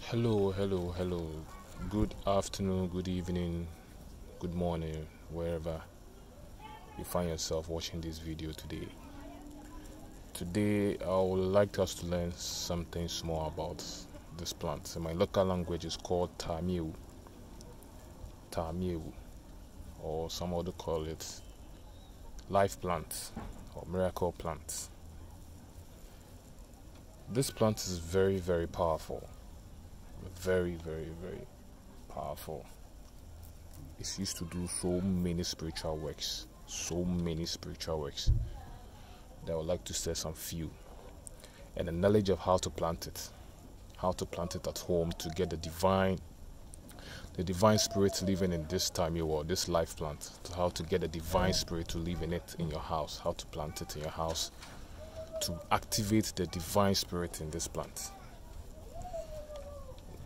Hello. Good afternoon, good evening, good morning, wherever you find yourself watching this video today. Today, I would like us to learn something small about this plant. In my local language, it's called TAAMEAWU. TAAMEAWU, or some other call it life plant or miracle plant. This plant is very, very powerful. Very powerful. It's used to do so many spiritual works that I would like to say some few, and the knowledge of how to plant it at home to get the divine spirit living in this time or this life plant, how to get the divine spirit to live in it in your house, how to plant it in your house to activate the divine spirit in this plant.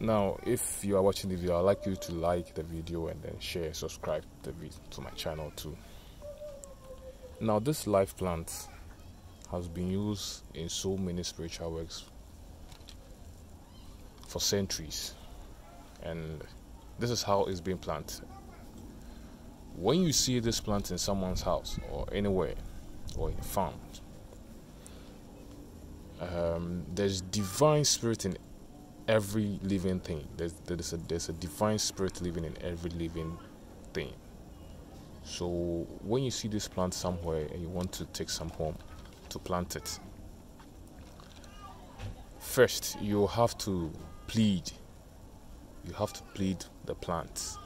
Now, if you are watching the video, I'd like you to like the video and then share, subscribe to my channel too. Now, this life plant has been used in so many spiritual works for centuries, and this is how it's been planted. When you see this plant in someone's house or anywhere or in a farm, there's divine spirit in every living thing. There's a divine spirit living in every living thing. So when you see this plant somewhere and you want to take some home to plant it, first you have to plead the plant.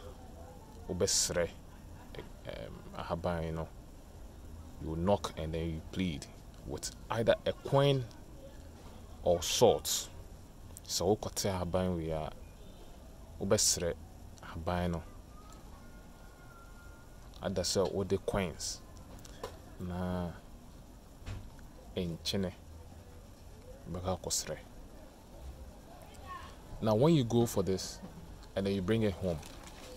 You knock and then you plead with either a coin or salt. So kote haban we are obesre haban no adase o de coins na enchene baka kosre. Now when you go for this and then you bring it home,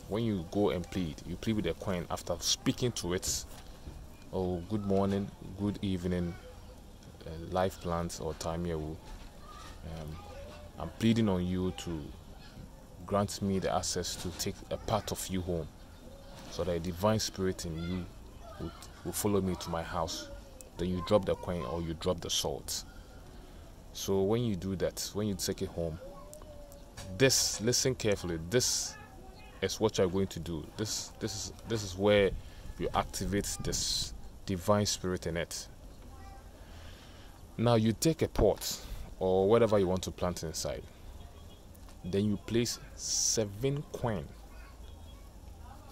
when you go and you plead with the coin after speaking to it, oh, good morning, good evening, life plants or TAAMEAWU, I'm pleading on you to grant me the access to take a part of you home, so that a divine spirit in you will follow me to my house. Then you drop the coin or you drop the salt. So when you do that, when you take it home, listen carefully, this is what you're going to do. This is where you activate this divine spirit in it. Now you take a pot or whatever you want to plant inside. Then you place 7 coins,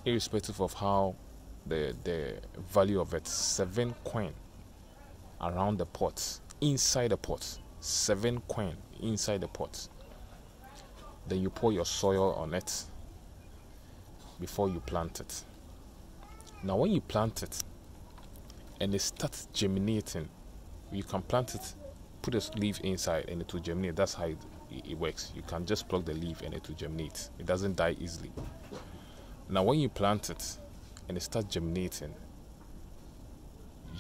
irrespective of how the value of it. 7 coins around the pot, inside the pot. 7 coins inside the pot. Then you pour your soil on it before you plant it. Now when you plant it and it starts germinating, you can plant it, put a leaf inside and it will germinate. That's how it works. You can just plug the leaf and it will germinate. It doesn't die easily. Now when you plant it and it starts germinating,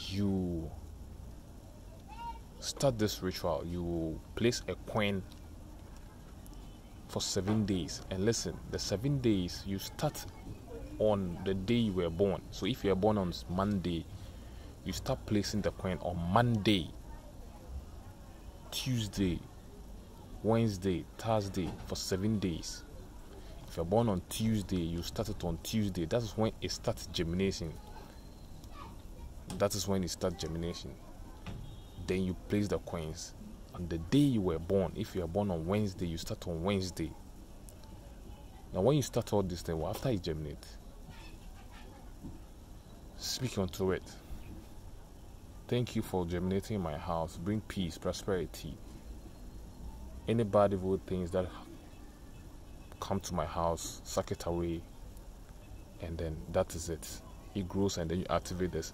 you start this ritual. You place a coin for 7 days. And listen, the 7 days you start on the day you were born. So if you are born on Monday, you start placing the coin on Monday, Tuesday, Wednesday, Thursday for 7 days. If you're born on Tuesday, you start it on Tuesday. That is when it starts germination. Then you place the coins on the day you were born. If you are born on Wednesday, you start on Wednesday. Now when you start all this thing, after it germinates, speak unto it. Thank you for germinating in my house. Bring peace, prosperity. Any bad evil things that come to my house, suck it away. And then that is it. It grows and then you activate this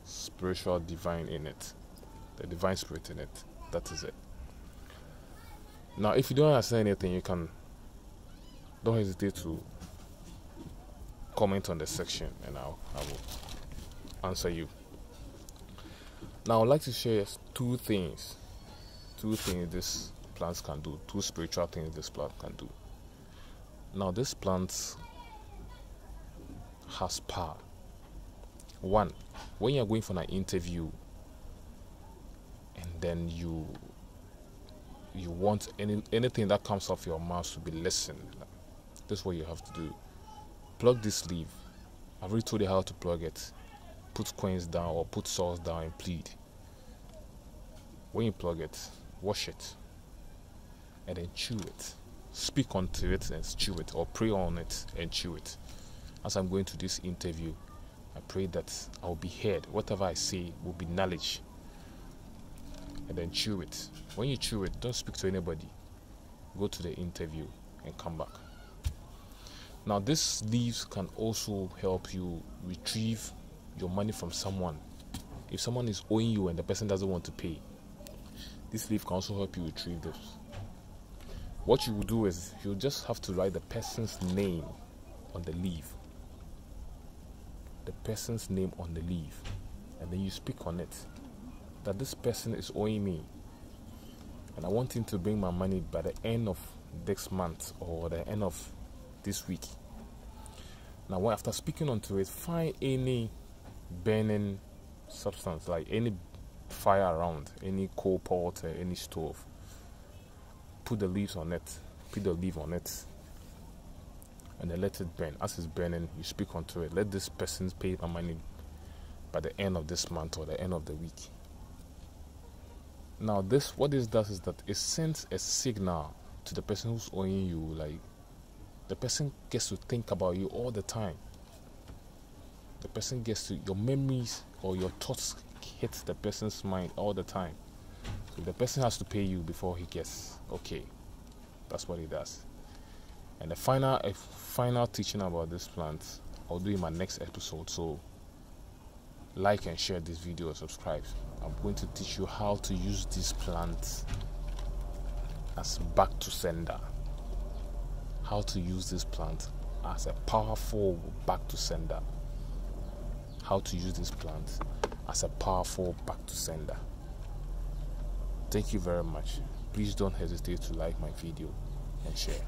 spiritual divine in it. The divine spirit in it. That is it. Now if you don't understand anything, don't hesitate to comment on the section and I will answer you. Now I'd like to share two things this plants can do, 2 spiritual things this plant can do. Now, this plant has power. 1, when you're going for an interview and then you want anything that comes off your mouth to be listened, this is what you have to do. Plug this leaf. I've already told you how to plug it. Put coins down or put salt down and plead. When you plug it, wash it and then chew it. Speak onto it and chew it, or pray on it and chew it. As I'm going to this interview, I pray that I will be heard. Whatever I say will be knowledge. And then chew it. When you chew it, don't speak to anybody. Go to the interview and come back. Now, these leaves can also help you retrieve your money from someone. If someone is owing you and the person doesn't want to pay, this leaf can also help you retrieve this. What you will do is you'll just have to write the person's name on the leaf. The person's name on the leaf. And then you speak on it. That this person is owing me. And I want him to bring my money by the end of next month or the end of this week. Now, after speaking onto it, find any burning substance, like any fire around, any coal pot, any stove. Put the leaves on it, put the leaf on it, and then let it burn. As it's burning, you speak onto it. Let this person pay my money by the end of this month or the end of the week. Now, what this does is that it sends a signal to the person who's owing you, like the person gets to think about you all the time. The person gets to, your memories or your thoughts hit the person's mind all the time. So the person has to pay you before he gets okay. That's what he does. And the final teaching about this plant, I'll do in my next episode. So like and share this video, subscribe. I'm going to teach you how to use this plant as back to sender. How to use this plant as a powerful back to sender. How to use this plant as a powerful back to sender. Thank you very much. Please don't hesitate to like my video and share.